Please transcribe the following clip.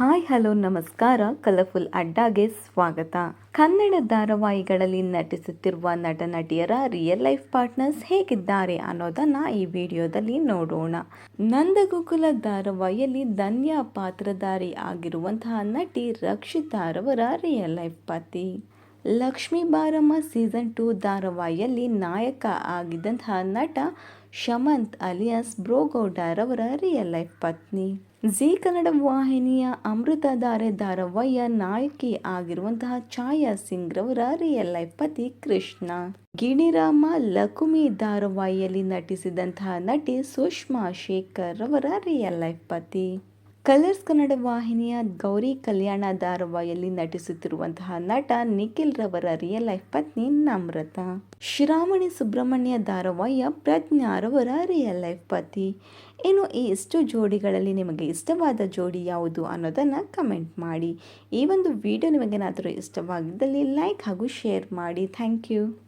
Hi hello ನಮಸ್ಕಾರ. Colourful ಅಡ್ಡಾಗೆ ಸ್ವಾಗತ. ಕನ್ನಡ ಧಾರಾವಾಹಿಗಳಲ್ಲಿ ನಟಿಸುತ್ತಿರುವ ನಟ ನಟಿಯರ ರಿಯಲ್ ಲೈಫ್ ಪಾರ್ಟ್ನರ್ಸ್ ಹೇಗಿದ್ದಾರೆ ಅನ್ನೋದನ್ನ ಈ ವಿಡಿಯೋದಲ್ಲಿ ನೋಡೋಣ. ನಂದಗೋಕುಲ ಧಾರಾವಾಹಿಯಲ್ಲಿ ಧನ್ಯ ಪಾತ್ರಧಾರಿ ಆಗಿರುವಂತಹ ನಟಿ ರಕ್ಷಿತಾರವರ ರಿಯಲ್ ಲೈಫ್ ಪತಿ. ಲಕ್ಷ್ಮೀ ಬಾರಮ್ಮ ಸೀಸನ್ 2 ಧಾರಾವಾಹಿಯಲ್ಲಿ ನಾಯಕ ಆಗಿದ್ದಂತಹ ನಟ ಶಮಂತ್ ಅಲಿಯಾಸ್ ಬ್ರೋಗೌಡರವರ ರಿಯಲ್ ಲೈಫ್ ಪತ್ನಿ. ಜೀ ಕನ್ನಡ ವಾಹಿನಿಯ ಅಮೃತಧಾರೆ ಧಾರಾವಾಹಿಯ ನಾಯಕಿ ಆಗಿರುವಂತಹ ಛಾಯಾ ಸಿಂಗ್ ರವರ ರಿಯಲ್ ಲೈಫ್ ಪತಿ ಕೃಷ್ಣ. ಗಿಣಿರಾಮ ಲಕುಮಿ ಧಾರಾವಾಹಿಯಲ್ಲಿ ನಟಿಸಿದಂತಹ ನಟಿ ಸುಷ್ಮಾ ಶೇಖರ್ ರವರ ರಿಯಲ್ ಲೈಫ್ ಪತಿ. ಕಲರ್ಸ್ ಕನ್ನಡ ವಾಹಿನಿಯ ಗೌರಿ ಕಲ್ಯಾಣ ಧಾರಾವಾಹಿಯಲ್ಲಿ ನಟಿಸುತ್ತಿರುವಂತಹ ನಟ ನಿಖಿಲ್ ರವರ ರಿಯಲ್ ಲೈಫ್ ಪತ್ನಿ ನಮ್ರತಾ. ಶ್ರಾವಣಿ ಸುಬ್ರಹ್ಮಣ್ಯ ಧಾರಾವಾಹಿಯ ಪ್ರಜ್ಞಾ ರವರ ರಿಯಲ್ ಲೈಫ್ ಪತಿ. ಇನ್ನು ಈ ಇಷ್ಟು ಜೋಡಿಗಳಲ್ಲಿ ನಿಮಗೆ ಇಷ್ಟವಾದ ಜೋಡಿ ಯಾವುದು ಅನ್ನೋದನ್ನು ಕಮೆಂಟ್ ಮಾಡಿ. ಈ ಒಂದು ವಿಡಿಯೋ ನಿಮಗೇನಾದರೂ ಇಷ್ಟವಾಗಿದ್ದಲ್ಲಿ ಲೈಕ್ ಹಾಗೂ ಶೇರ್ ಮಾಡಿ. Thank you.